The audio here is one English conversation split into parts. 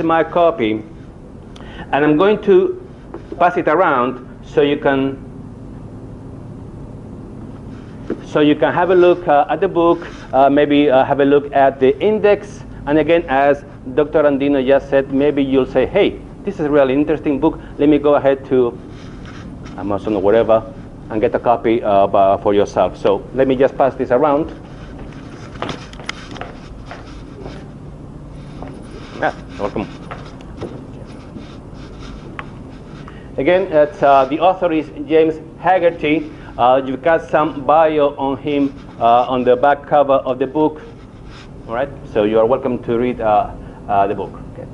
My copy, and I'm going to pass it around so you can have a look at the book, maybe have a look at the index, and again, as Dr. Andino just said, maybe you'll say, hey, this is a really interesting book. Let me go ahead to Amazon or whatever and get a copy for yourself. So let me just pass this around. Yeah, welcome. Again, the author is James Haggerty. You've got some bio on him on the back cover of the book. All right, so you are welcome to read the book. Okay.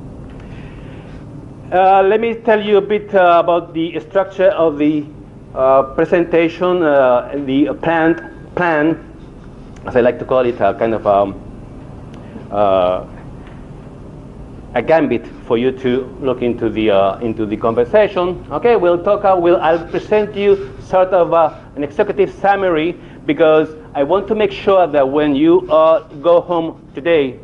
Let me tell you a bit about the structure of the presentation, the plan, as I like to call it, kind of a gambit for you to look into the conversation. Okay, I'll present you sort of an executive summary, because I want to make sure that when you go home today,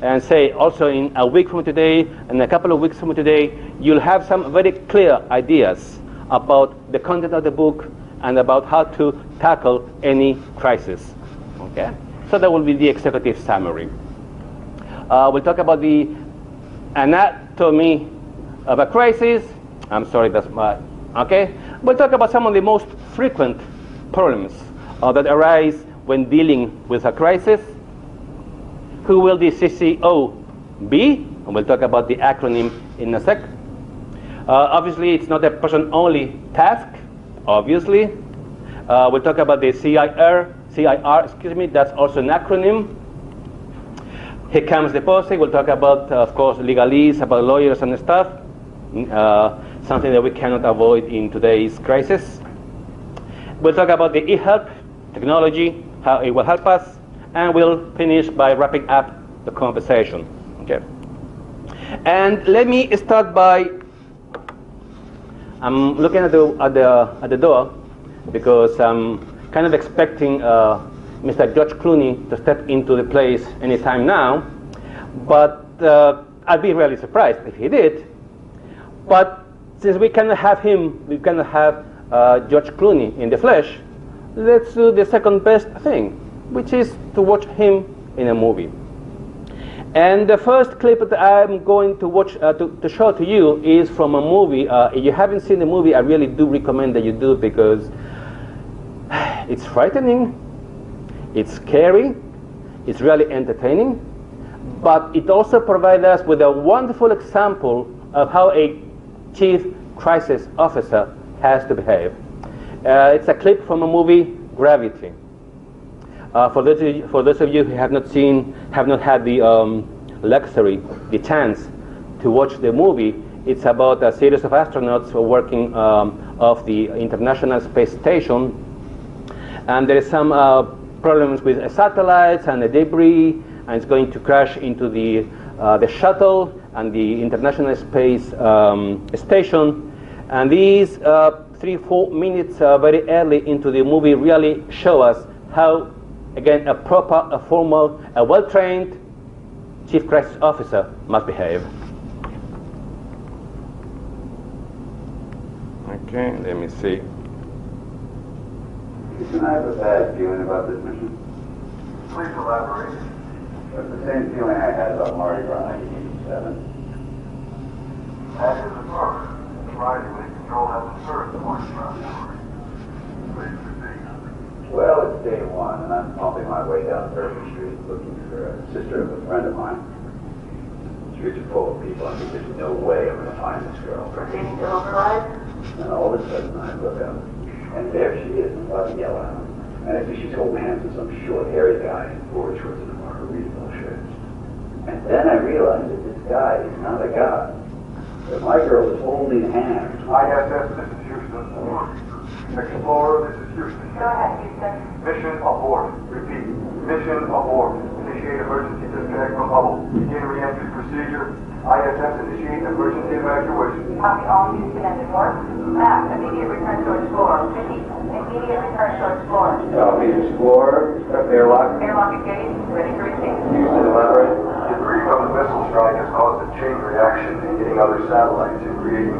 and say also in a week from today and a couple of weeks from today, you'll have some very clear ideas about the content of the book and about how to tackle any crisis. Okay, so that will be the executive summary. We'll talk about the anatomy of a crisis. I'm sorry, that's my, okay. We'll talk about some of the most frequent problems that arise when dealing with a crisis. Who will the CCO be? And we'll talk about the acronym in a sec. Obviously, it's not a person-only task, obviously. We'll talk about the CIR, excuse me, that's also an acronym. Here comes the posse. We'll talk about, of course, legalese, about lawyers and stuff, something that we cannot avoid in today's crisis. We'll talk about the e-help technology, how it will help us, and we'll finish by wrapping up the conversation. Okay. And let me start by, I'm looking at the door because I'm kind of expecting Mr. George Clooney to step into the place anytime now, but I'd be really surprised if he did. But since we cannot have him, we cannot have George Clooney in the flesh, let's do the second best thing, which is to watch him in a movie. And the first clip that I'm going to watch, to show to you, is from a movie. If you haven't seen the movie, I really do recommend that you do, because it's frightening, it's scary, it's really entertaining, but it also provides us with a wonderful example of how a chief crisis officer has to behave. It's a clip from a movie, Gravity. For those of you who have not had the luxury, the chance to watch the movie, it's about a series of astronauts who are working off the International Space Station, and there is some problems with satellites and the debris, and it's going to crash into the shuttle and the International Space Station. And these 3-4 minutes very early into the movie really show us how, again, a proper, a formal, a well-trained chief crisis officer must behave. Okay, let me see. I have a bad feeling about this mission. Please elaborate. It's the same feeling I had about Mardi Gras in 1987. That is a first. Surprisingly, control hasn't heard the Mardi Gras story. Please proceed. Well, it's day one, and I'm pumping my way down Percy Street looking for a sister of a friend of mine. The streets are full of people. I think there's no way I'm going to find this girl. Proceeding to override. And all of a sudden, I look up, and there she is, I'm about to yell at her. And I think she's holding hands with some short, hairy guy in board shorts and a margarita shirt. And then I realized that this guy is not a guy. That my girl is holding hands. ISS, this is Houston. Explorer, this is Houston. Go ahead, Houston. Mission abort. Repeat. Mission abort. Initiate emergency disconnect from bubble. Begin re-entry procedure. ISS initiate emergency evacuation. Copy all Houston and report. Map, immediate return to Explorer. Repeat. Immediate return to Explorer. Copy, Explorer. Airlock. Airlock engaged. Ready to receive. Houston, elaborate. Debris from the missile strike has caused a chain reaction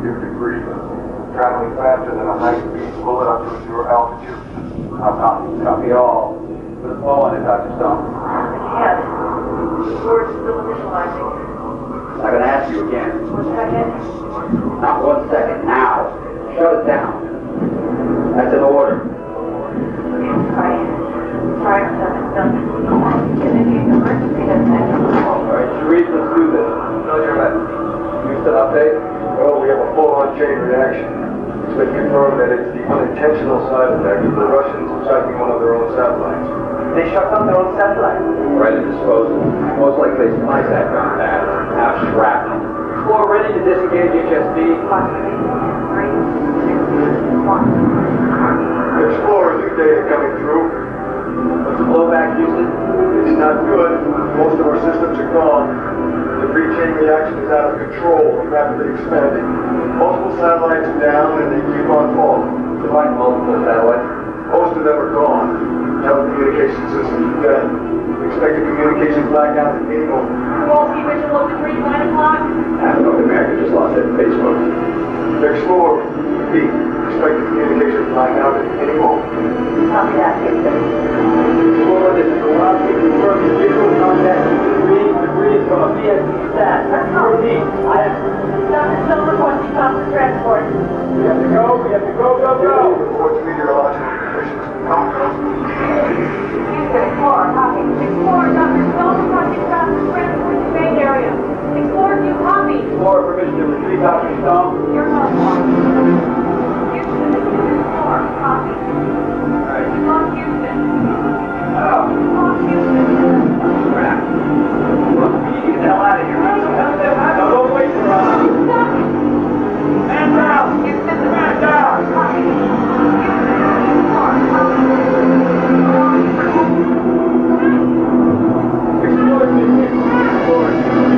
give degree. Traveling faster than a high-speed bullet up to zero altitude. Copy all. Put a bow on it, Dr. Stone. I can't. We're still initializing. I'm not going to ask you again. 1 second. Not 1 second. Now. Shut it down. That's an order. Sorry. Sorry, I'm done. Initiate emergency destination. All right, Sharif, let's do this. Roger, man. Houston, update. Well, we have a full-on chain reaction. It's been confirmed that it's the unintentional side effect of the Russians striking one of their own satellites. They shut down their own satellite. Right at disposal. Most likely it's my satellite that have shrapnel. Explore ready to disengage HSD. 5, 3, 2, 1. Explorer, new data coming through. What's the blowback, Houston? It's not good. Most of our systems are gone. The pre-chain reaction is out of control and rapidly expanding. Multiple satellites are down and they keep on falling. Define multiple satellites. Most of them are gone. Telecommunication systems are dead. We expect a communication blackout at any moment. Won't see visual up to 3, 9 o'clock. Half of North America just lost it in Facebook. Explorer, repeat. Expect a communication blackout at any moment. Copy that, Houston. Explorer, this is Kowalski confirming visual contact with 3 degrees from a VSC stat. Repeat. I have... Dr. Stone requesting constant transport. We have to go, go. Reports meteorological conditions. Houston, Explorer, copy. Explorer, Dr. Stone requesting constant transport to main area. Explorer, do you copy? Explorer, permission to retrieve Dr. Stone. Your telephone. Houston, this is Explorer, copy. Lost Houston. Lost Houston. Crap. Look, we need to get the hell out of here. No, don't wait for us. Man down! Houston, Man down! copy. Houston, Explorer, copy.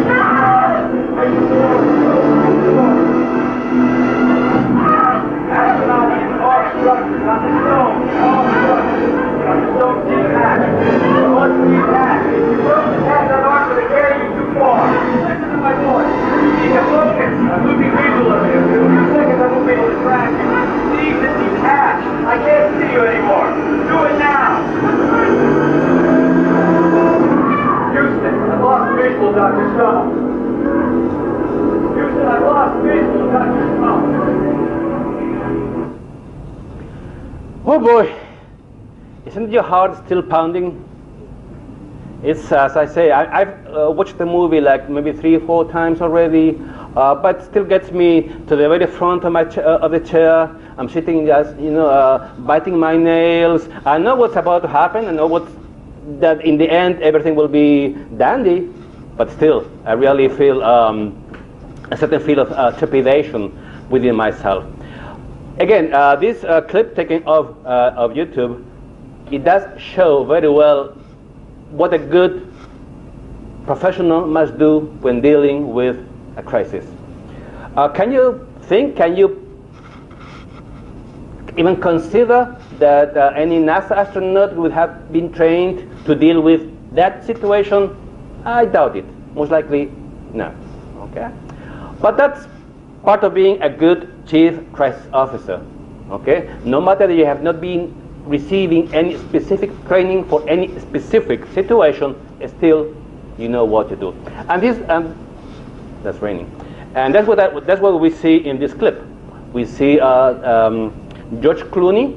I can't see you anymore. Do it now. Houston, I've lost visual, Dr. Stone. Houston, I've lost visual, Dr. Stone. Oh boy, isn't your heart still pounding? It's, as I say, I've watched the movie like maybe 3 or 4 times already, but it still gets me to the very front of the chair. I'm sitting, just, biting my nails. I know what's about to happen. I know that in the end everything will be dandy, but still, I really feel a certain feel of trepidation within myself. Again, this clip taken of YouTube, it does show very well what a good professional must do when dealing with a crisis. Can you even consider that any NASA astronaut would have been trained to deal with that situation? I doubt it. Most likely, no. Okay? But that's part of being a good chief crisis officer. Okay? No matter that you have not been receiving any specific training for any specific situation, still you know what to do. And this, that's raining. And that's what we see in this clip. We see George Clooney,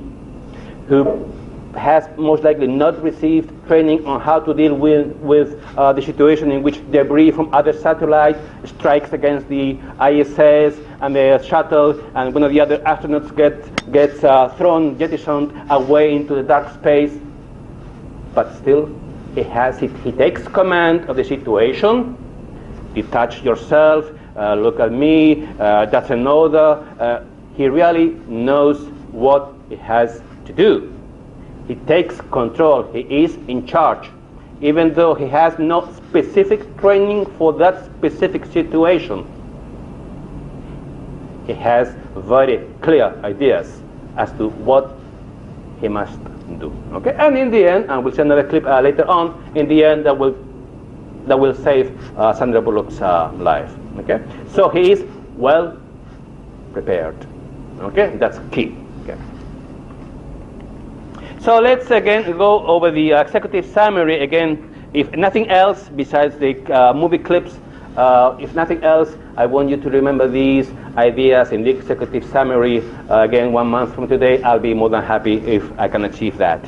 who has most likely not received training on how to deal with the situation in which debris from other satellites strikes against the ISS and the shuttle, and one of the other astronauts gets jettisoned away into the dark space. But still, he takes command of the situation. Detach yourself, look at me, that's an order. He really knows what he has to do. He takes control. He is in charge, even though he has no specific training for that specific situation. He has very clear ideas as to what he must do. Okay, and in the end, and we'll see another clip later on. In the end, that will save Sandra Bullock's life. Okay, so he is well prepared. Okay, that's key. Okay. So let's again go over the executive summary again. If nothing else besides the movie clips, if nothing else, I want you to remember these ideas in the executive summary. Again, 1 month from today, I'll be more than happy if I can achieve that.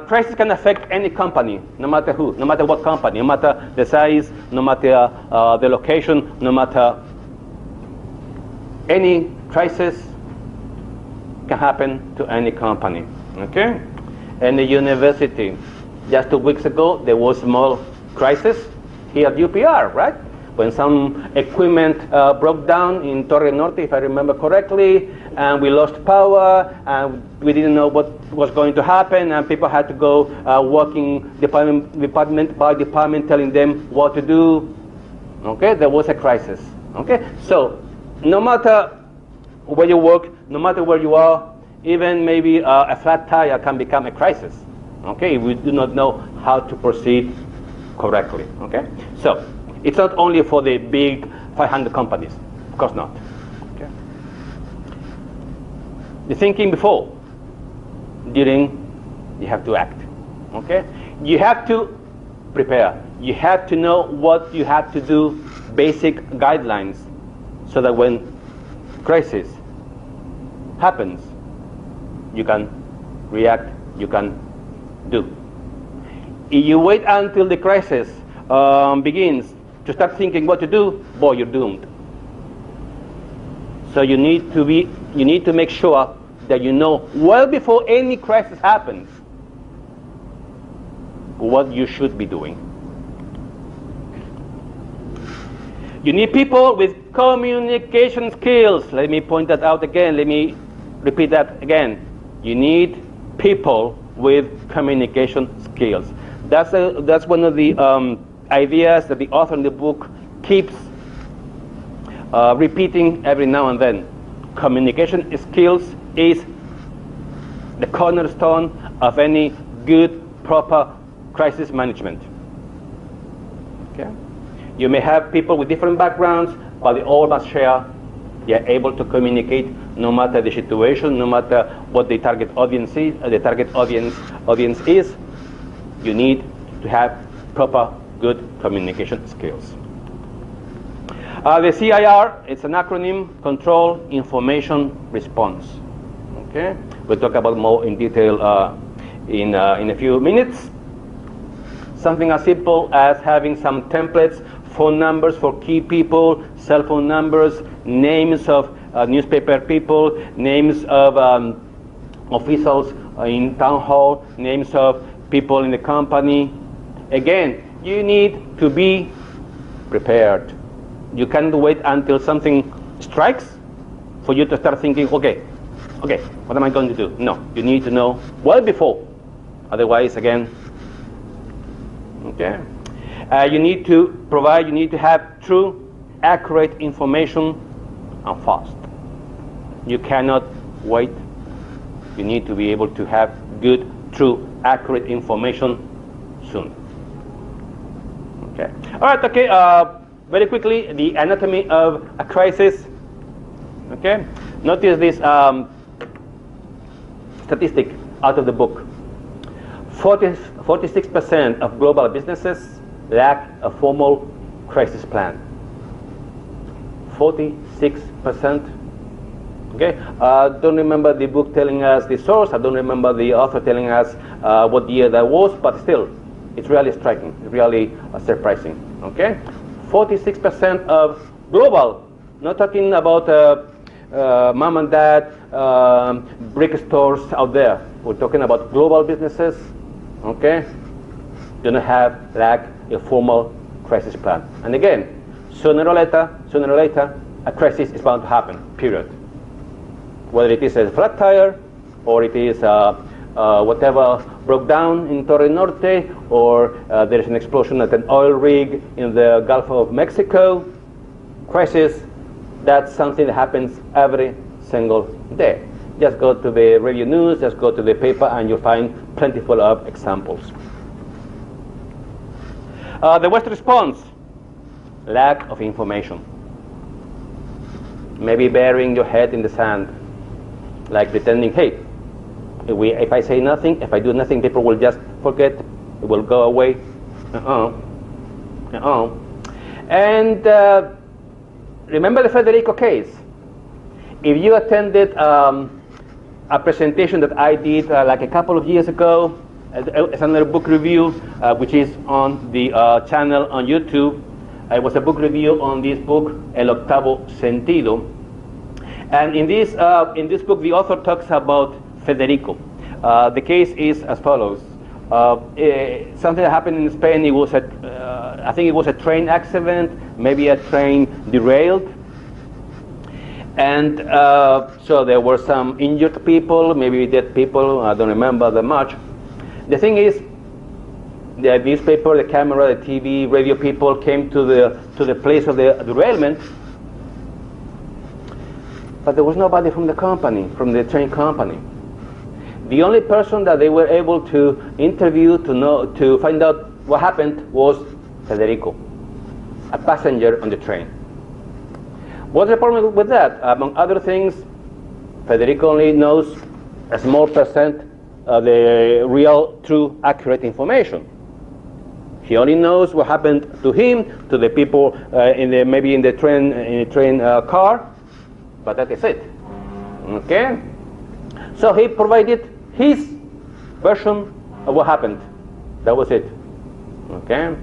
Crisis can affect any company, no matter who, no matter what company, no matter the size, no matter the location, no matter any crisis can happen to any company. Okay? And the university. Just 2 weeks ago, there was a small crisis here at UPR, right? When some equipment broke down in Torre Norte, if I remember correctly, and we lost power, and we didn't know what was going to happen, and people had to go walking department by department, telling them what to do. Okay, there was a crisis. Okay, so no matter where you work, no matter where you are, even maybe a flat tire can become a crisis. Okay, if we do not know how to proceed correctly. Okay, so it's not only for the big 500 companies, of course not. Okay. The thinking before, during, you have to act. Okay, you have to prepare. You have to know what you have to do, basic guidelines, so that when crisis happens, you can react, you can do. If you wait until the crisis begins to start thinking what to do, boy, you're doomed. So you need to make sure that you know well before any crisis happens what you should be doing. You need people with communication skills. Let me point that out again. Let me repeat that again. You need people with communication skills. That's one of the ideas that the author in the book keeps repeating every now and then. Communication skills is the cornerstone of any good, proper crisis management. Okay? You may have people with different backgrounds, but they all must share. They are able to communicate no matter the situation, no matter what the target audience is. You need to have proper, good communication skills. The CIR, it's an acronym: Control, Information, Response. Okay, we'll talk about more in detail in a few minutes. Something as simple as having some templates, phone numbers for key people, cell phone numbers, names of newspaper people, names of officials in town hall, names of people in the company. Again, you need to be prepared. You can't wait until something strikes for you to start thinking, okay, what am I going to do? No, you need to know well before. Otherwise, again, okay. You need to have true, accurate information, and fast. You cannot wait. You need to be able to have good, true, accurate information soon. Okay. All right. Okay. Very quickly, the anatomy of a crisis. Okay. Notice this statistic out of the book. 46% of global businesses lack a formal crisis plan. 46%. Okay. Don't remember the book telling us the source. I don't remember the author telling us what year that was, but still, it's really striking, really surprising. Okay. 46% of global, not talking about mom and dad brick stores out there. We're talking about global businesses. Okay, do not lack a formal crisis plan. And again, sooner or later, a crisis is bound to happen. Period. Whether it is a flat tire, or it is whatever broke down in Torre Norte, or there is an explosion at an oil rig in the Gulf of Mexico. Crisis, that's something that happens every single day. Just go to the radio news, just go to the paper, and you'll find plentiful of examples. The West response: lack of information. maybe burying your head in the sand, like pretending, hey, if I say nothing, if I do nothing, people will just forget, it will go away. And remember the Federico case. If you attended a presentation that I did like a couple of years ago, it's another book review, which is on the channel on YouTube. It was a book review on this book, El Octavo Sentido. And in this book, the author talks about Federico. The case is as follows. Something that happened in Spain, it was I think it was a train accident, maybe a train derailed. And so there were some injured people, maybe dead people, I don't remember that much. The thing is, the newspaper, the camera, the TV, radio people came to the place of the derailment, but there was nobody from the company, from the train company. The only person that they were able to interview to find out what happened was Federico, a passenger on the train. What's the problem with that? Among other things, Federico only knows a small percent of the real, true, accurate information. He only knows what happened to him, to the people maybe in the train car, but that is it. Okay? So he provided his version of what happened. That was it. Okay?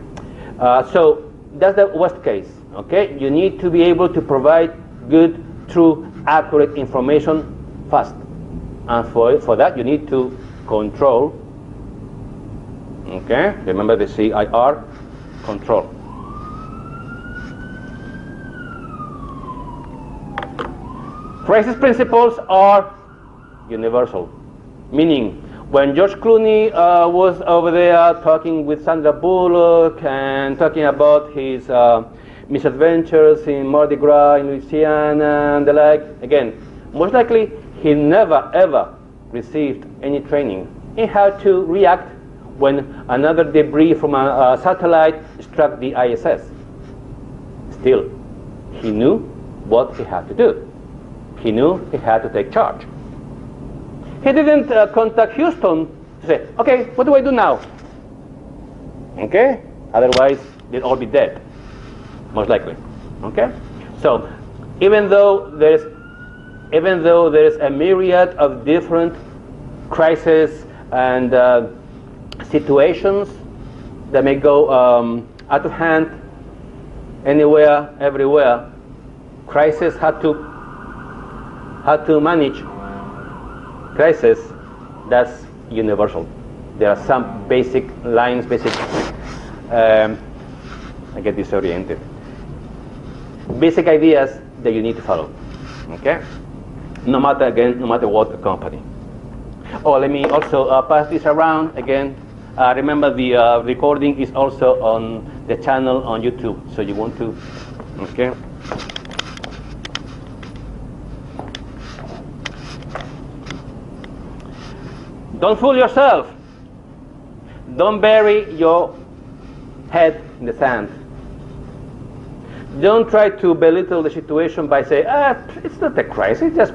So that's the worst case. Okay? You need to be able to provide good, true, accurate information fast. And for that you need to control. Okay? Remember the CIR, control. Crisis principles are universal. Meaning, when George Clooney was over there talking with Sandra Bullock and talking about his misadventures in Mardi Gras in Louisiana and the like, again, most likely he never ever received any training in how to react when another debris from a satellite struck the ISS. Still, he knew what he had to do. He knew he had to take charge. He didn't contact Houston to say, okay, what do I do now? Okay? Otherwise, they'd all be dead, most likely. Okay? So, even though there's a myriad of different crises and situations that may go out of hand anywhere, everywhere, crisis had to manage crisis. That's universal. There are some basic lines, I get disoriented. Basic ideas that you need to follow. Okay? No matter what the company. Oh, let me also pass this around again. Remember, the recording is also on the channel on YouTube, so you want to, okay? Don't fool yourself. Don't bury your head in the sand. Don't try to belittle the situation by saying, it's not a crisis, it's just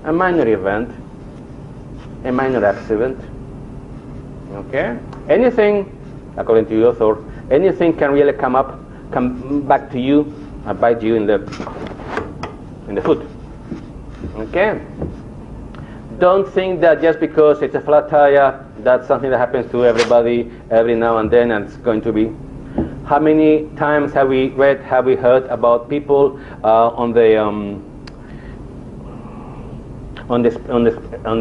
a minor event, a minor accident. Okay? Anything, according to the author, anything can really come back to you and bite you in the foot. Okay? Don't think that just because it's a flat tire, that's something that happens to everybody every now and then, and it's going to be. How many times have we heard about people on the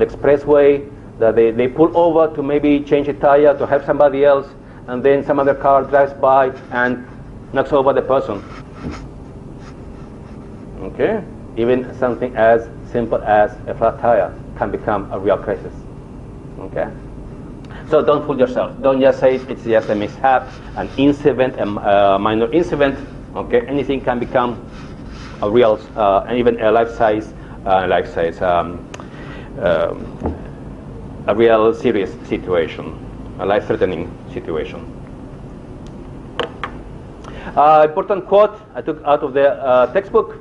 expressway that they pull over to maybe change a tire to help somebody else, and then some other car drives by and knocks over the person. Okay? Even something as simple as a flat tire can become a real crisis. Okay? So don't fool yourself. Don't just say it's just a mishap, an incident, a minor incident. Okay? Anything can become a real, and even a life-size, a real serious situation, a life-threatening situation. Important quote I took out of the textbook,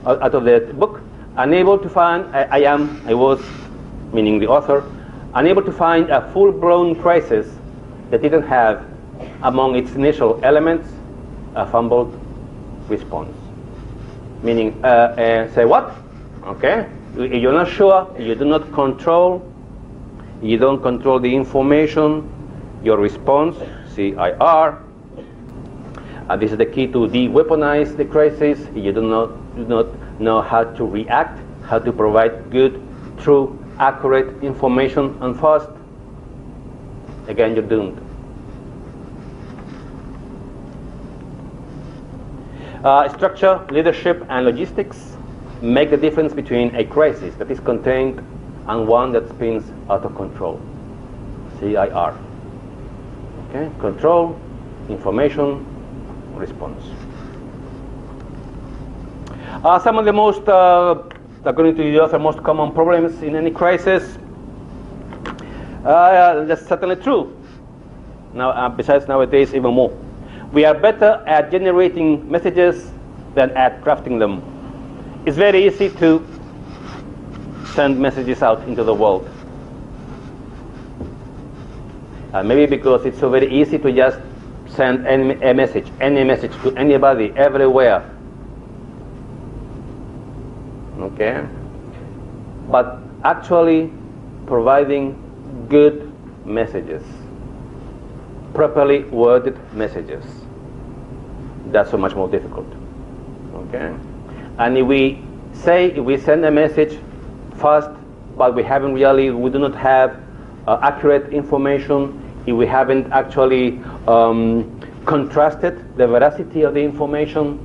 out of the book. Unable to find, I was, meaning the author, unable to find a full-blown crisis that didn't have among its initial elements a fumbled response. Meaning, say what? Okay, you're not sure, you do not control, you don't control the information, your response, CIR. This is the key to de-weaponize the crisis. You do not know how to react, how to provide good, true, accurate information and fast. Again, you're doomed. Structure, leadership, and logistics make the difference between a crisis that is contained and one that spins out of control. CIR. Okay, control, information, response. Some of the most, according to the author, most common problems in any crisis. That's certainly true. Now, besides nowadays, even more. We are better at generating messages than at crafting them. It's very easy to send messages out into the world. Maybe because it's so very easy to just send any message to anybody, everywhere. Okay? But actually providing good messages, properly worded messages, that's so much more difficult. Okay? And if we send a message fast, but we do not have accurate information, if we haven't actually contrasted the veracity of the information,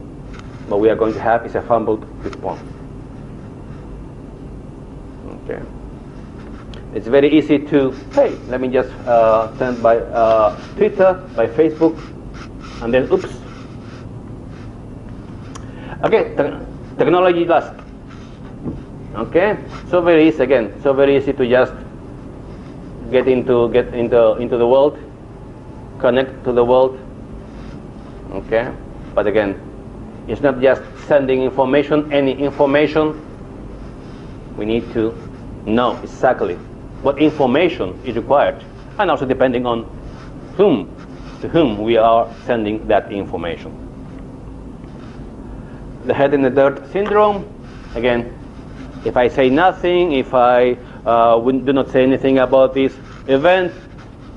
what we are going to have is a fumbled response. Okay. It's very easy to, hey, let me just send by Twitter, by Facebook, and then oops. Okay, technology last. Okay, so very easy again. So very easy to just get into the world, connect to the world. Okay, but again, it's not just sending information, any information. We need to know exactly what information is required, and also depending on to whom we are sending that information. The head in the dirt syndrome. Again, if I say nothing, if I do not say anything about this event,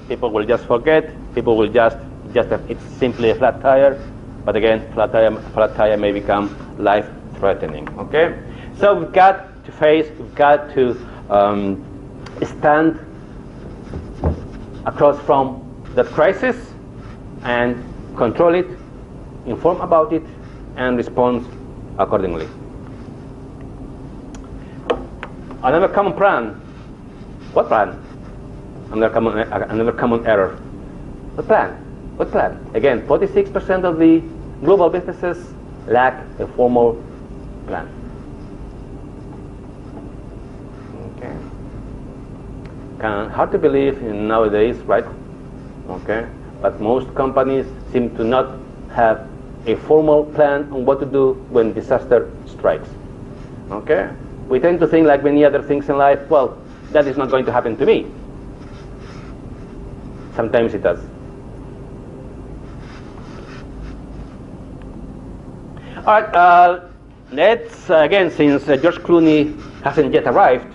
people will just forget. People will just it's simply a flat tire. But again, flat tire may become life-threatening. Okay, so we've got to stand across from that crisis and control it, inform about it, and respond accordingly. Another common plan. What plan? Another common error. What plan? What plan? Again, 46% of the global businesses lack a formal plan. Okay. Hard to believe in nowadays, right? Okay. But most companies seem to not have a formal plan on what to do when disaster strikes. Okay? We tend to think, like many other things in life, well, that is not going to happen to me. Sometimes it does. All right, let's, again, since George Clooney hasn't yet arrived,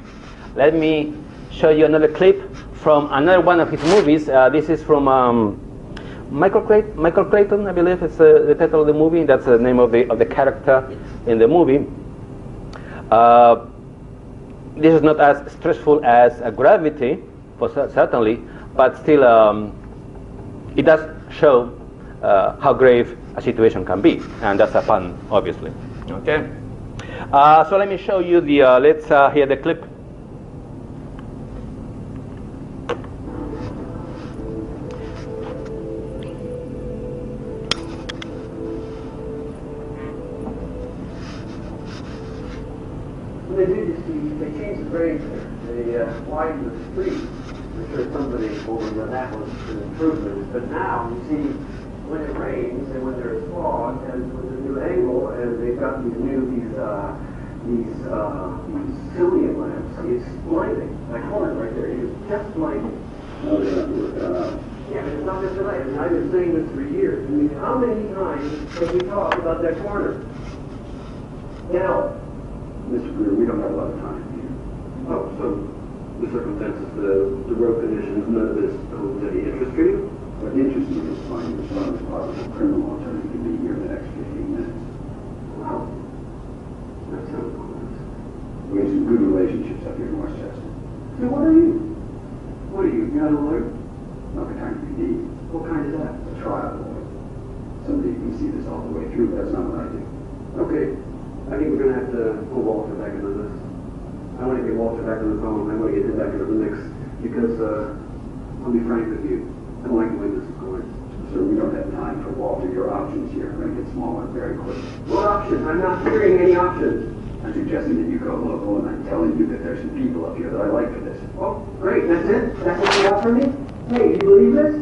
let me show you another clip from another one of his movies. This is from Michael Clayton, I believe it's the title of the movie. That's the name of the character in the movie. This is not as stressful as Gravity, certainly, but still it does show how grave a situation can be, and that's a pun, obviously. Okay. So let me show you the. Let's hear the clip. When they did this, they changed the grade there. They widened the street. I'm sure somebody told them that was an improvement. But now, you see, when it rains and when there's fog and with the new angle and they've got these cilium lamps, it's blinding. That corner right there is just blinding. No, they have to work that out. Yeah, but it's not just tonight. I mean, I've been saying this for years. I mean, how many times have we talked about that corner? Now, Mr. Greer, we don't have a lot of time here. oh, so the circumstances, the road conditions, none of this holds any interest to you? What interests me is finding the son is possible criminal attorney to be here in the next 15 minutes. Wow. That sounds nice. We have some good relationships up here in Westchester. So what are you? What are you? You're not a lawyer? Not the kind you need. What kind is that? A trial lawyer. Somebody who can see this all the way through, but that's not what I do. Okay. I think we're going to have to pull Walter back into this. I want to get Walter back on the phone. I want to get him back into the mix because, I'll be frank with you, I don't like the way this is going. Sir, we don't have time for Walter. Your options here are going to get smaller very quick. What options? I'm not hearing any options. I'm suggesting that you go local, and I'm telling you that there's some people up here that I like for this. Oh, great. That's it? That's what you got for me? Hey, do you believe this?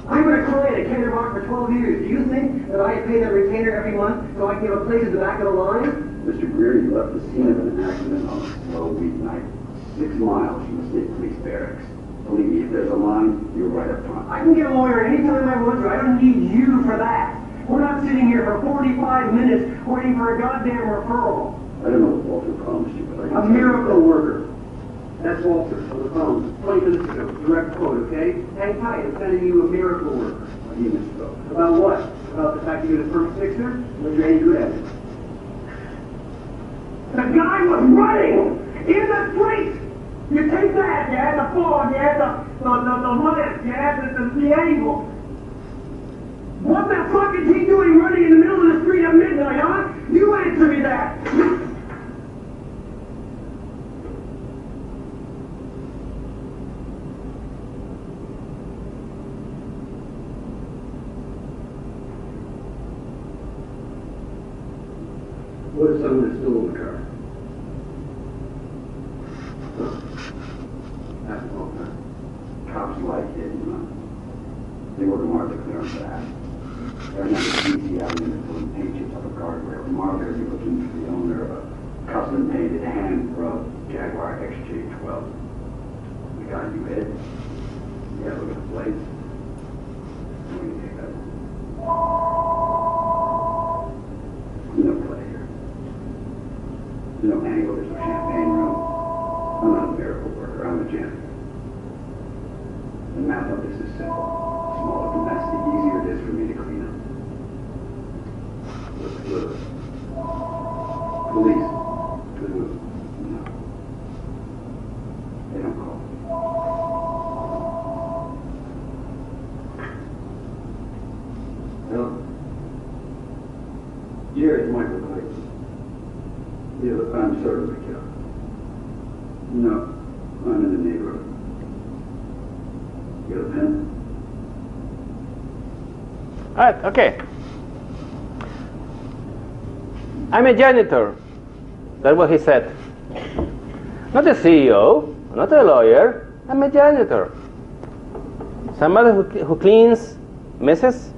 I've been a client at Canada Rock for 12 years. Do you think that I pay that retainer every month so I can get a place at the back of the line? Mr. Greer, you left the scene of an accident on a slow weeknight, 6 miles from the state police barracks. Believe me, if there's a line, you're right up front. I can get a lawyer anytime I want to. I don't need you for that. We're not sitting here for 45 minutes waiting for a goddamn referral. I don't know what Walter promised you, but I can A tell you miracle worker. That's Walter on the phone. 20 minutes ago. Direct quote, okay? Hang tight. I'm sending you a miracle worker. He misspoke. About what? About the fact that you're the first fixer? Well, you're any good at it. The guy was running in the street! You take that, you had the fog, you had the lamp, you had the angle. What the fuck is he doing running in the middle of the street at midnight, huh? You answer me that! What if someone has stolen the car? That's all right. Cops like it, you know. They work hard to clear up that. They're not easy out in the pulling paint chips off a guardrail. Tomorrow they're looking for the owner of a custom-painted hand-rubbed Jaguar XJ12. We got you hit. Yeah, look at the plates. I'm going to take that one. No play here. There's no angle, there's no champagne room. I'm not a miracle worker, I'm a janitor. The math of this is simple. The smaller the mess, the easier it is for me to clean up. What's the police? No. They don't call. Well, Jerry's Michael Clayton. Yeah, I'm sorry, Rico. No, I'm in the neighborhood. You got a pen? All right, okay. I'm a janitor. That's what he said. Not a CEO, not a lawyer. I'm a janitor. Somebody who cleans messes.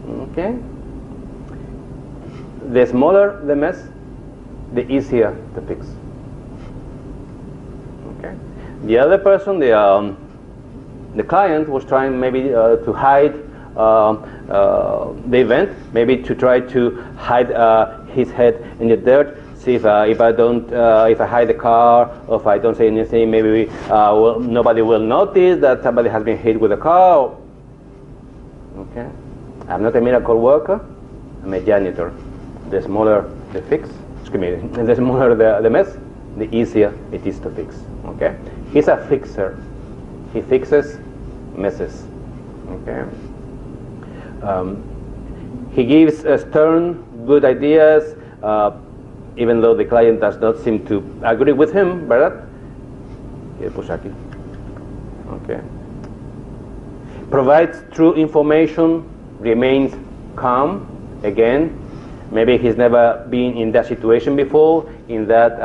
Okay. The smaller the mess, the easier to fix. Okay. The other person, the client, was trying maybe to hide the event, maybe to try to hide his head in the dirt. See if I hide the car, or if I don't say anything, maybe nobody will notice that somebody has been hit with a car. Okay. I'm not a miracle worker. I'm a janitor. The smaller the fix, the smaller the mess, the easier it is to fix. Okay. He's a fixer. He fixes messes. Okay. He gives stern, good ideas, even though the client does not seem to agree with him, ¿verdad? Okay. Provides true information, remains calm. Again, maybe he's never been in that situation before, in that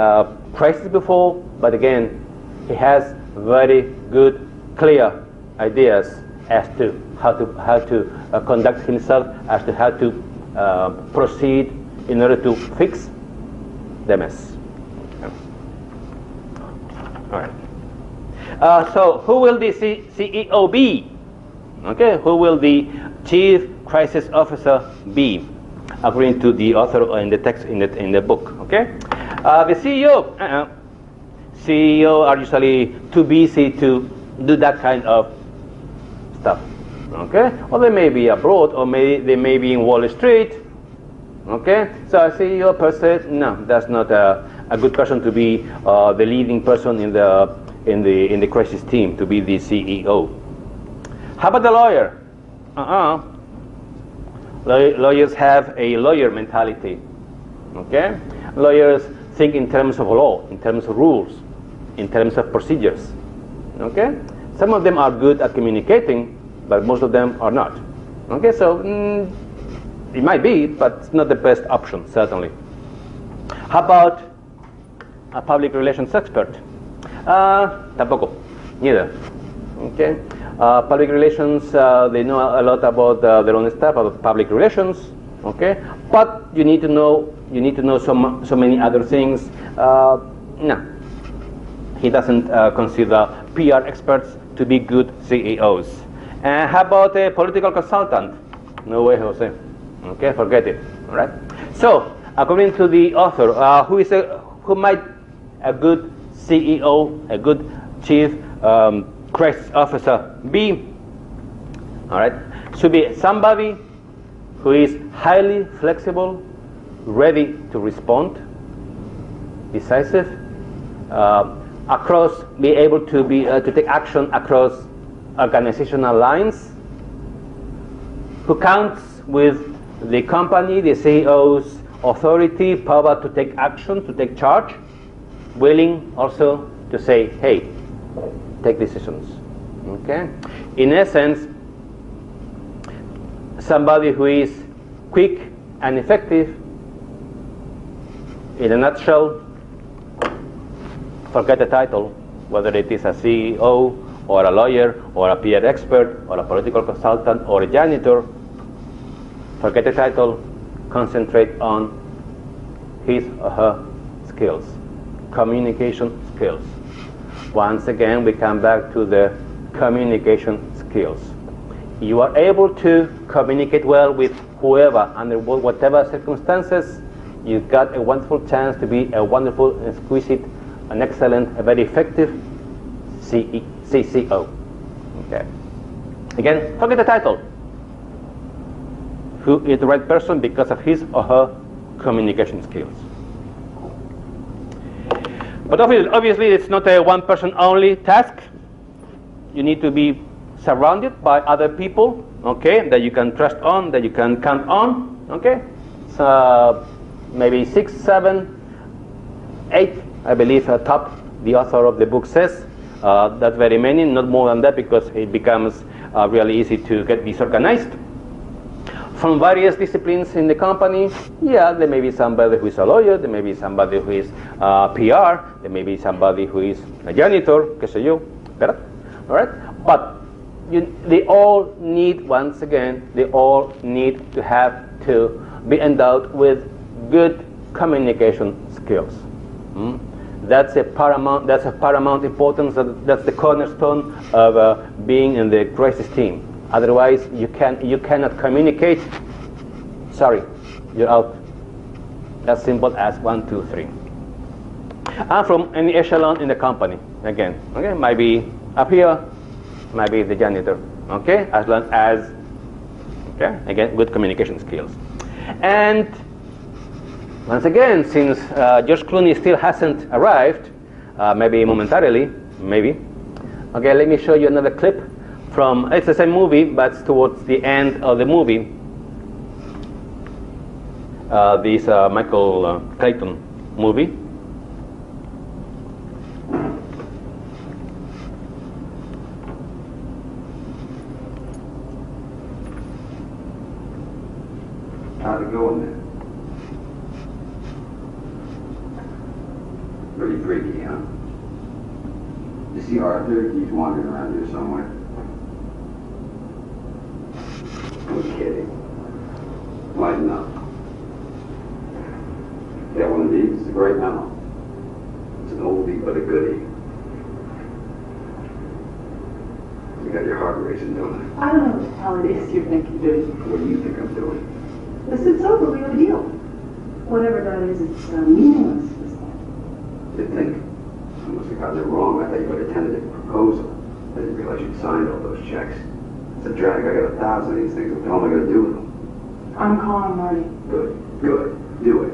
crisis before, but again, he has very good, clear ideas as to how to conduct himself, as to how to proceed in order to fix the mess. All right. So who will the CEO be? Okay, who will the Chief Crisis Officer be, according to the author in the text in the book? Okay, the CEO are usually too busy to do that kind of stuff. Okay, or they may be abroad, or they may be in Wall Street. Okay, so a CEO per se, no, that's not a good person to be the leading person in the crisis team, to be the CEO. How about the lawyer? Lawyers have a lawyer mentality. Okay, lawyers think in terms of law, in terms of rules, in terms of procedures. Okay, some of them are good at communicating, but most of them are not. Okay, so it might be, but it's not the best option, certainly. How about a public relations expert? Tampoco, neither. Okay, public relations, they know a lot about their own stuff, about public relations. Okay, but you need to know so many other things. No, he doesn't consider PR experts to be good CEOs. And how about a political consultant? No way, Jose. Okay, forget it. All right. So, according to the author, who might a good CEO, a good Chief Crisis Officer be? All right, should be somebody who is highly flexible, ready to respond, decisive, be able to take action across organizational lines, who counts with the company, the CEO's authority, power to take action, to take charge, willing also to say, hey, take decisions. Okay? In essence, somebody who is quick and effective. In a nutshell, forget the title, whether it is a CEO or a lawyer or a PR expert or a political consultant or a janitor. Forget the title, concentrate on his or her skills, communication skills. Once again, we come back to the communication skills. You are able to communicate well with whoever, under whatever circumstances. You've got a wonderful chance to be a wonderful, exquisite, an excellent, a very effective CCO. Okay. Again, forget the title. Who is the right person because of his or her communication skills. But obviously it's not a one-person only task. You need to be surrounded by other people, okay, that you can trust on, that you can count on, okay. So maybe 6, 7, 8, I believe, top the author of the book says. That's very many, not more than that, because it becomes really easy to get disorganized. From various disciplines in the company, yeah, there may be somebody who is a lawyer, there may be somebody who is PR, there may be somebody who is a janitor, qué sé yo, ¿verdad? All right? But they all need, once again, they all need to have to be endowed with good communication skills. That's a paramount importance. That's the cornerstone of being in the crisis team. Otherwise, you cannot communicate. Sorry, you're out. As simple as 1, 2, 3. And from any echelon in the company, again, okay, might be up here, might be the janitor, okay, as long as, okay, again, good communication skills. And once again, since George Clooney still hasn't arrived, maybe momentarily, maybe, okay, let me show you another clip from, it's the same movie, but it's towards the end of the movie. This Michael Clayton movie. How's it going then? Pretty freaky, huh? You see Arthur? He's wandering around here somewhere. got your heart racing, don't I? I don't know what the hell it is you think you're doing. What do you think I'm doing? This is over, we have a deal. Whatever that is, it's meaningless. You think? I must have gotten it wrong. I thought you got a tentative proposal. I didn't realize you'd signed all those checks. It's a drag. I got 1,000 of these things. What the hell am I going to do with them? I'm calling Marty. Good. Good. Do it.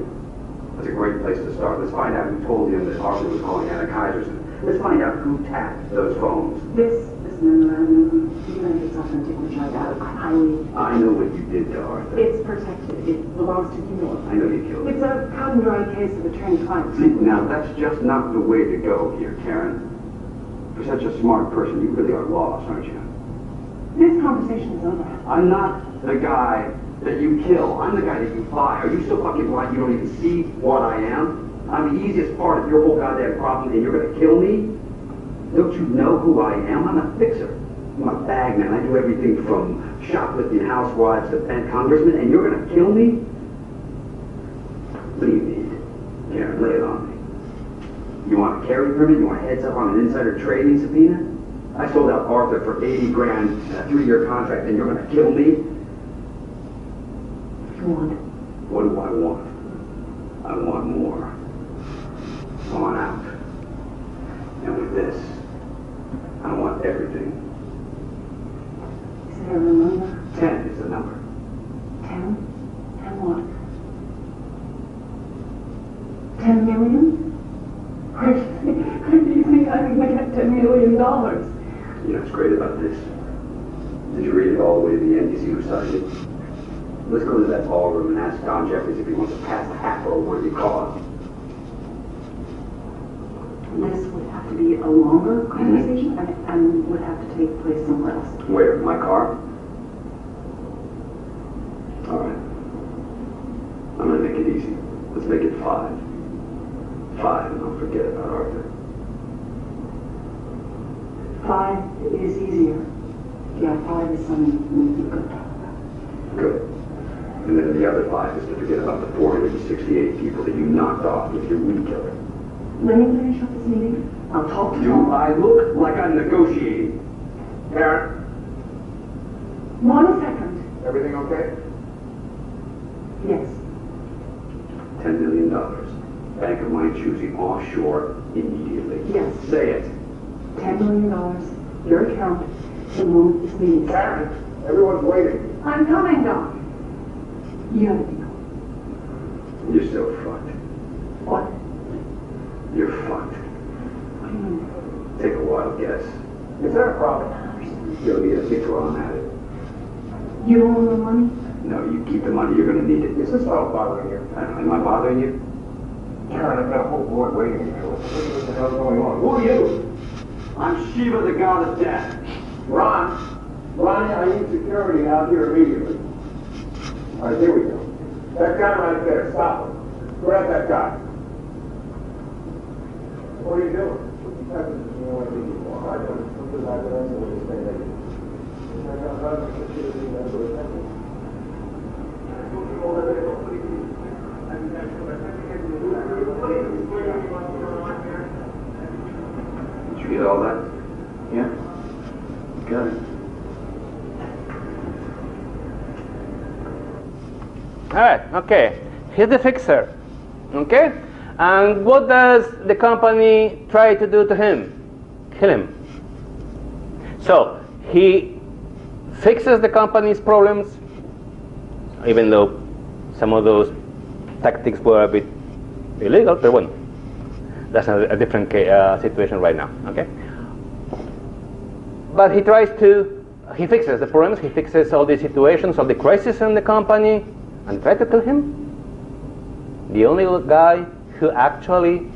That's a great place to start. Let's find out who told you that Arthur was calling Anna Kaiserson. Let's find out who tapped those phones. This is memorandum. Even if it's authentic, which I doubt highly. I know what you did to Arthur. It's protected. It belongs to you. I know you killed him. It's a cut and dry case of attorney-client. See, now that's just not the way to go here, Karen. For such a smart person, you really are lost, aren't you? This conversation is over. I'm not the guy that you kill. I'm the guy that you buy. Are you so fucking blind you don't even see what I am? I'm the easiest part of your whole goddamn problem, and you're gonna kill me? Don't you know who I am? I'm a fixer. I'm a bag man. I do everything from shoplifting housewives to bent congressmen, and you're gonna kill me? What do you need? Karen, lay it on me. You want a carry permit? You want heads up on an insider trading subpoena? I sold out Arthur for 80 grand in a 3-year contract, and you're gonna kill me? You want it? What do I want? I want more. I want out. And with this, I want everything. Is there a number? 10 is the number. 10? 10 what? 10 million? Where do you think I'm gonna get $10 million? You know what's great about this? Did you read it all the way to the end? You see who signed it? Let's go to that ballroom and ask Don Jeffries if he wants to pass the hat for a worthy cause. This would have to be a longer conversation and would have to take place somewhere else. Where? In my car? All right. I'm gonna make it easy. Let's make it 5. 5, and I'll forget about Arthur. 5 is easier. Yeah, 5 is something we could talk about. Good. And then the other 5 is to forget about the 468 people that you knocked off with your weed killer. Let me finish up this meeting. I'll talk to Do Tom. I look like I'm negotiating? Karen? 1 second. Everything okay? Yes. $10 million. Bank of my choosing offshore immediately. Yes. Say it. $10 million. Your account. The moment this meeting. Karen, everyone's waiting. I'm coming, Doc. You have a deal. You're so fucked. What? You're fucked. What do you mean? Take a wild guess. Is there a problem? You'll need a big while I'm at it. You don't want the money? No, you keep the money. You're going to need it. Is this all bothering you? Am I bothering you? Karen, I've got a whole board waiting here. What the hell's going on? Who are you? I'm Shiva, the god of death. Ronnie, I need security out here immediately. All right, here we go. That guy right there, stop him. Grab that guy. What are you doing? Did you get all that? Yeah. Got it. All right, okay. Here's the fixer, okay? And what does the company try to do to him? Kill him. So he fixes the company's problems, even though some of those tactics were a bit illegal, but well, that's a different situation right now, okay? But he fixes the problems, he fixes all the situations, all the crises in the company, and try to kill him. The only guy who actually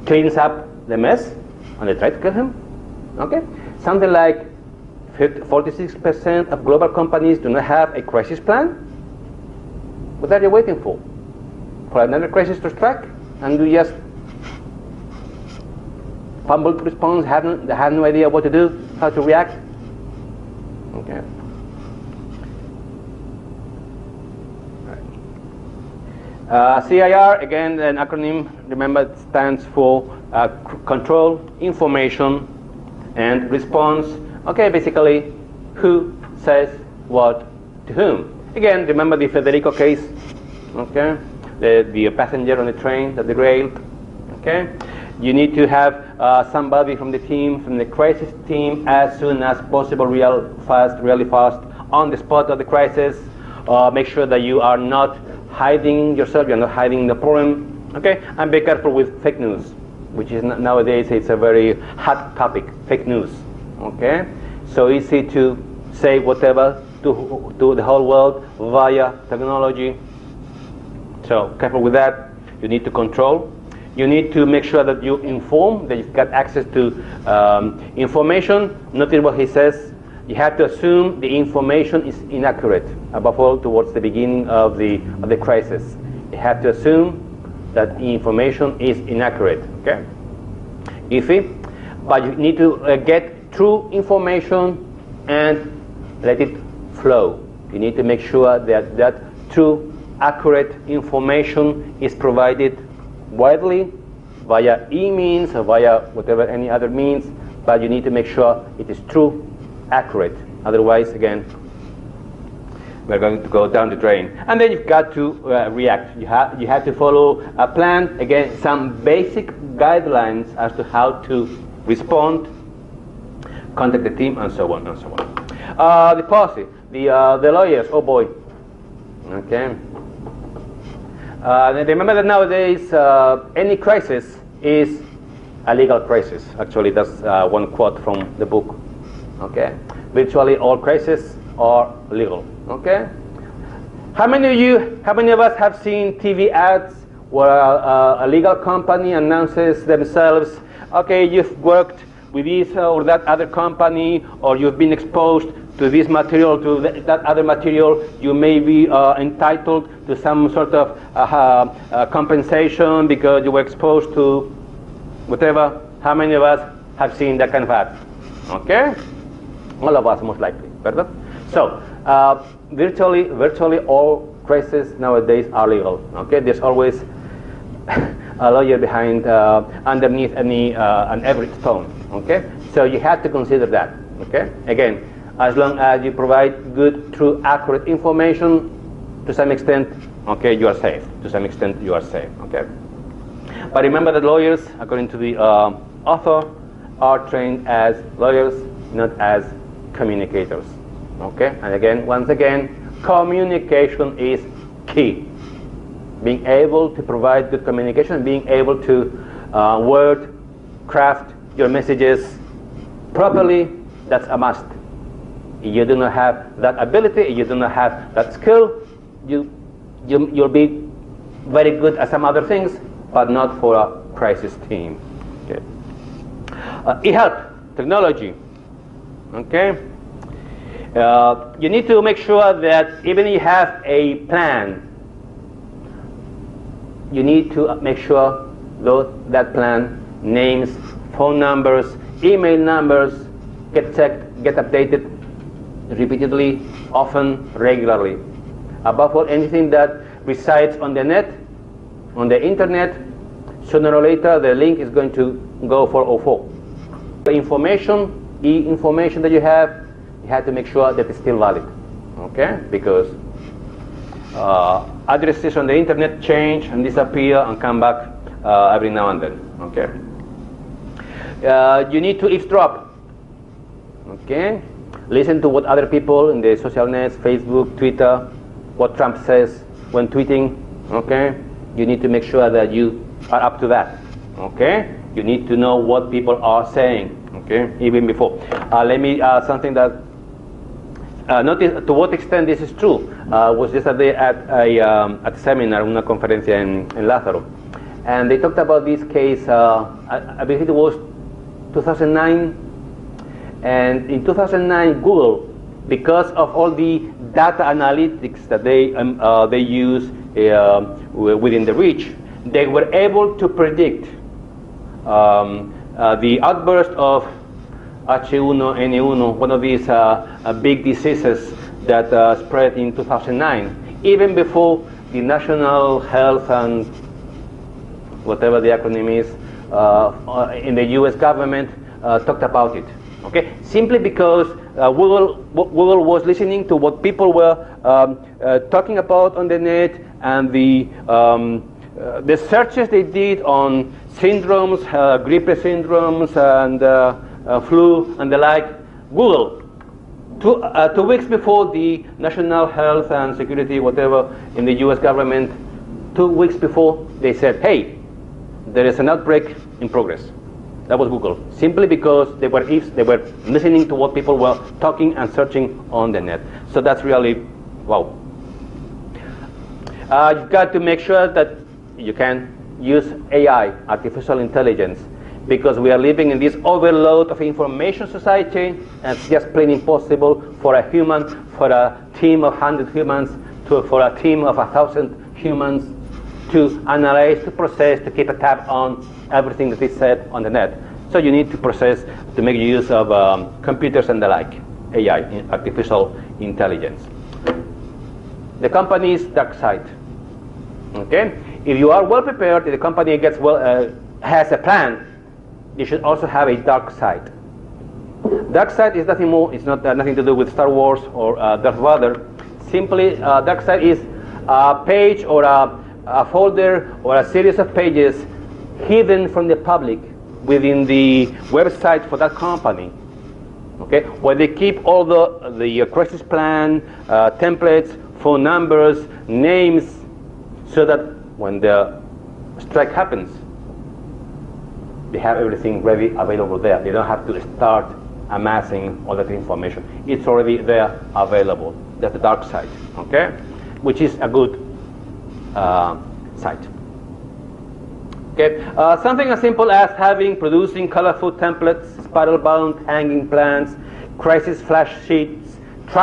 cleans up the mess, and they try to kill him, okay? Something like 46% of global companies do not have a crisis plan. What are you waiting for? For another crisis to strike? And you just fumble to respond, they have no idea what to do, how to react? Okay. CIR, again, an acronym, remember, it stands for Control, Information, and Response Okay, basically, who says what to whom. Again, remember the Federico case, okay? The passenger on the train that derailed, okay? You need to have somebody from the team, from the crisis team, as soon as possible, really fast, on the spot of the crisis. Make sure that you are not hiding yourself, you're not hiding the problem, okay? And be careful with fake news, which is nowadays, it's a very hot topic, fake news, okay? So easy to say whatever to the whole world via technology. So careful with that. You need to control. You need to make sure that you inform, that you've got access to information. Notice what he says. You have to assume the information is inaccurate, above all towards the beginning of the crisis. You have to assume that the information is inaccurate, okay? Easy, but you need to get true information and let it flow. You need to make sure that that true, accurate information is provided widely via e-means or via whatever any other means, but you need to make sure it is true, accurate. Otherwise, again, we're going to go down the drain. And then you've got to react. You have to follow a plan. Again, some basic guidelines as to how to respond, contact the team, and so on and so on. The policy, the lawyers, oh boy. Okay. Remember that nowadays any crisis is a legal crisis. Actually, that's one quote from the book. Okay. Virtually all crises are legal. Okay. How many of us have seen TV ads where a legal company announces themselves, okay, you've worked with this or that other company, or you've been exposed to this material, to that other material, you may be entitled to some sort of compensation because you were exposed to whatever. How many of us have seen that kind of ad? Okay? All of us, most likely. ¿Verdad? So, virtually all crises nowadays are legal. Okay? There's always a lawyer behind, underneath every stone. Okay? So you have to consider that. Okay? Again, as long as you provide good, true, accurate information, to some extent, okay, you are safe. To some extent, you are safe. Okay. But remember that lawyers, according to the author, are trained as lawyers, not as communicators. Okay. And again, once again, communication is key. Being able to provide good communication, being able to craft your messages properly, that's a must. If you do not have that ability, if you do not have that skill, you'll be very good at some other things, but not for a crisis team. Okay. E-help, technology. Okay. You need to make sure that even if you have a plan, you need to make sure that plan, names, phone numbers, email numbers, get checked, get updated repeatedly, often, regularly. Above all, anything that resides on the net, on the internet, sooner or later the link is going to go 404. The information, e-information that you have to make sure that it's still valid. Okay? Because addresses on the internet change and disappear and come back every now and then. Okay? You need to eavesdrop. Okay? Listen to what other people in the social nets, Facebook, Twitter, what Trump says when tweeting. Okay? You need to make sure that you are up to that. Okay? You need to know what people are saying. Okay? Even before. Let me something that notice to what extent this is true. Was yesterday at a seminar, una conferencia en Lázaro, and they talked about this case. I believe it was 2009. And in 2009, Google, because of all the data analytics that they use within the reach, they were able to predict the outburst of H1N1, one of these big diseases that spread in 2009, even before the National Health and whatever the acronym is in the U.S. government talked about it. Okay, simply because Google was listening to what people were talking about on the net, and the searches they did on syndromes, grippe syndromes, and flu and the like. Google, 2 weeks before the national health and security, whatever, in the U.S. government, 2 weeks before, they said, hey, there is an outbreak in progress. That was Google, simply because they were listening to what people were talking and searching on the net. So that's really, wow. You've got to make sure that you can use AI, artificial intelligence, because we are living in this overload of information society, and it's just plain impossible for a human, for a team of 100 humans, for a team of 1,000 humans to analyze, to process, to keep a tab on everything that is said on the net. So you need to process, to make use of computers and the like, AI, artificial intelligence. The company's dark side. Okay, if you are well prepared, if the company gets has a plan, you should also have a dark side. Dark side is nothing more. It's not nothing to do with Star Wars or Darth Vader. Simply, dark side is a page or a folder or a series of pages hidden from the public within the website for that company, okay, where they keep all the crisis plan, templates, phone numbers, names, so that when the strike happens, they have everything ready, available there. They don't have to start amassing all that information. It's already there, available. That's the dark side, okay, which is a good site. Okay, something as simple as producing colorful templates, spiral-bound hanging plans, crisis flash sheets,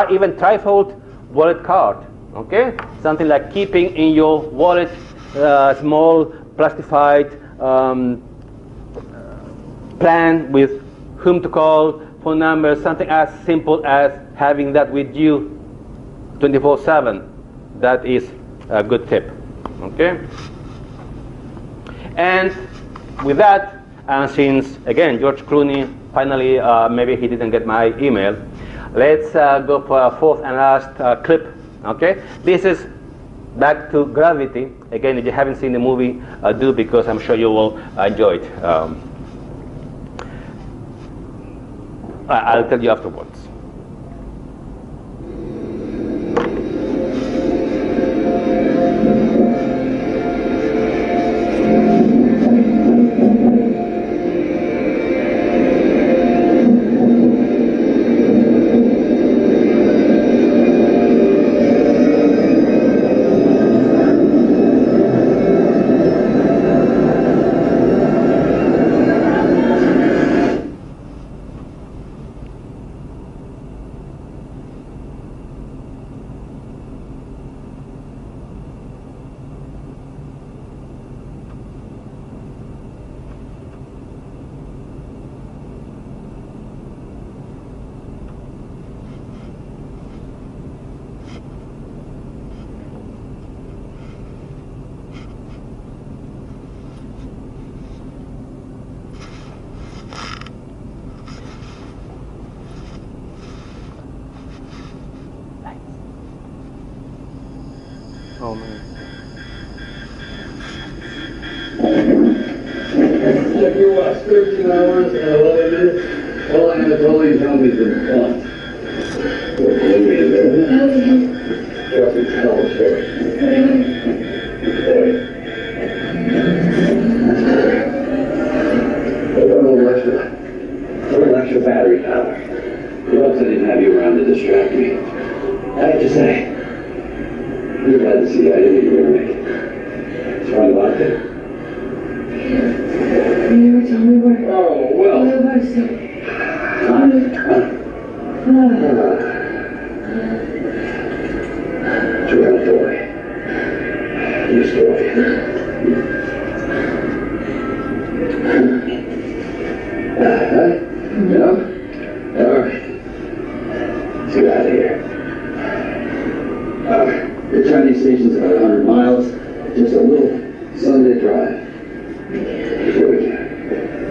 even trifold wallet card. Okay, something like keeping in your wallet small plastified plan with whom to call, phone numbers, something as simple as having that with you 24/7. That is a good tip. Okay. And with that, and since again George Clooney finally maybe he didn't get my email, let's go for a fourth and last clip. Okay, this is Back to Gravity. Again, if you haven't seen the movie, do, because I'm sure you will enjoy it. I'll tell you afterwards. Oh man. If you watch 13 hours and 11 minutes, all Anatolian homies been fun. Trust me, tell the story. A little extra battery power. Once I didn't have you around to distract me. I have to say, I'm glad to see I didn't think you were going to make it. It's wrong about that. You never told me where. Oh, well. Where was it? True story. Your story. No? All right. Let's get out of here. The Chinese station's about 100 miles. Just a little Sunday drive. Here we go.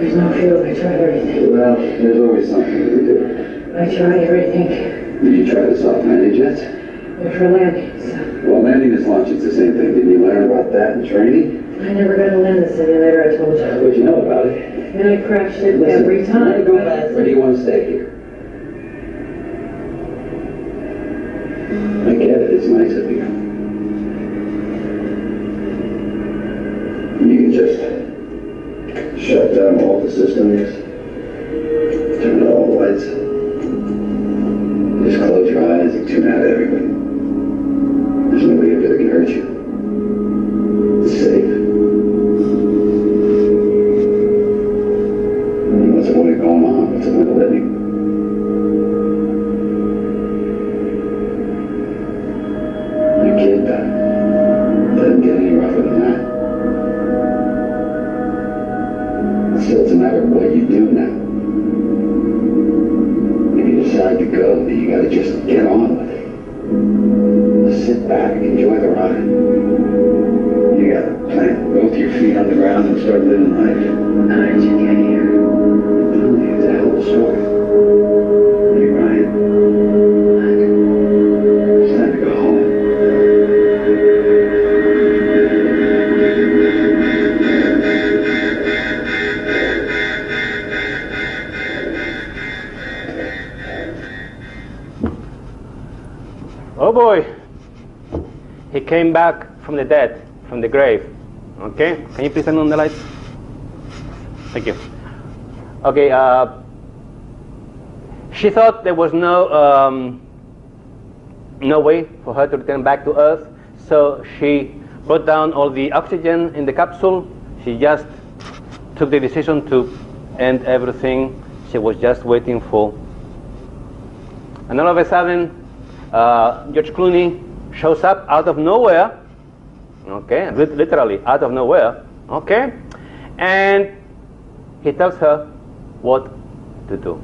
There's no field. I tried everything. Well, there's always something to do. I tried everything. Did you try the soft landing jets? They're for landings. Well, landing and launch is the same thing. Didn't you learn about that in training? I never got to land the simulator, I told you. What'd you know about it? And I crashed it Listen, every time. you want to go back, or do you want to stay here? I get it. It's nice of you. You can just shut down all the systems, turn on all the lights, just close your eyes and tune out everything. There's nobody up there that can hurt you. It's safe. What's the point of going on? What's the point of living? Your kid died. Doesn't get any rougher than that. Still, it's a matter of what you do now. If you decide to go, then you gotta just get on with it. Just sit back, enjoy the ride. You gotta plant both your feet on the ground and start living life. How did you get here? I'm telling you, it's a hell of a story. You're right. It's time to go home. Oh boy, he came back from the dead, from the grave. Okay, can you please turn on the lights? Thank you. Okay, she thought there was no way for her to return back to Earth, so she brought down all the oxygen in the capsule. She just took the decision to end everything. She was just waiting for. And all of a sudden, George Clooney shows up out of nowhere, okay, literally out of nowhere, okay, and he tells her what to do.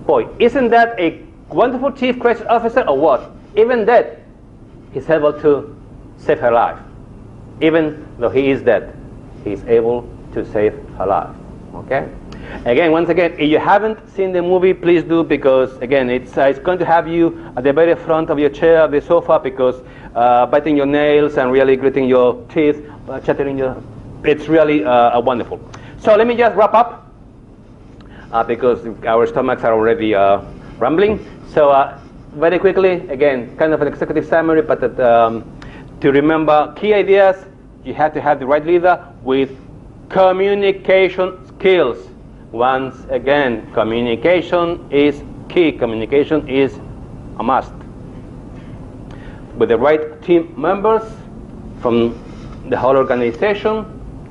Boy, isn't that a wonderful chief crisis officer or what? Even dead, he's able to save her life. Even though he is dead, he's able to save her life, okay? Again, once again, if you haven't seen the movie, please do, because again, it's going to have you at the very front of your chair, the sofa, because biting your nails and really gritting your teeth, chattering your, it's really wonderful. So let me just wrap up, because our stomachs are already rumbling. So very quickly, again, kind of an executive summary, but to remember key ideas, you have to have the right leader with communication skills. Once again, communication is key. Communication is a must. With the right team members from the whole organization,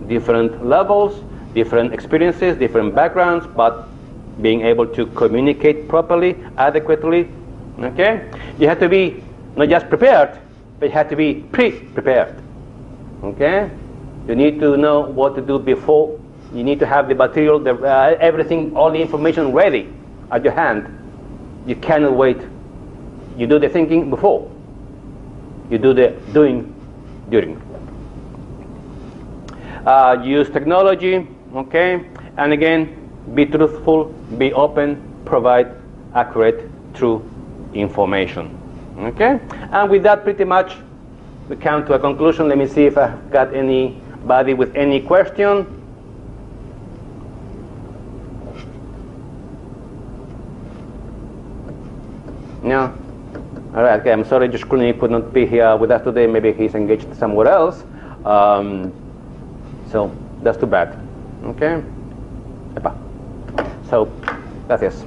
different levels, different experiences, different backgrounds, but being able to communicate properly, adequately, okay? You have to be not just prepared, but you have to be pre-prepared, okay? You need to know what to do before. You need to have the material, everything, all the information ready at your hand. You cannot wait. You do the thinking before. You do the doing during. Use technology, okay? And again, be truthful, be open, provide accurate, true information, okay? And with that, pretty much, we come to a conclusion. Let me see if I've got anybody with any question. No? All right, okay, I'm sorry Josh Clooney could not be here with us today. Maybe he's engaged somewhere else. So that's too bad. Okay? So, gracias.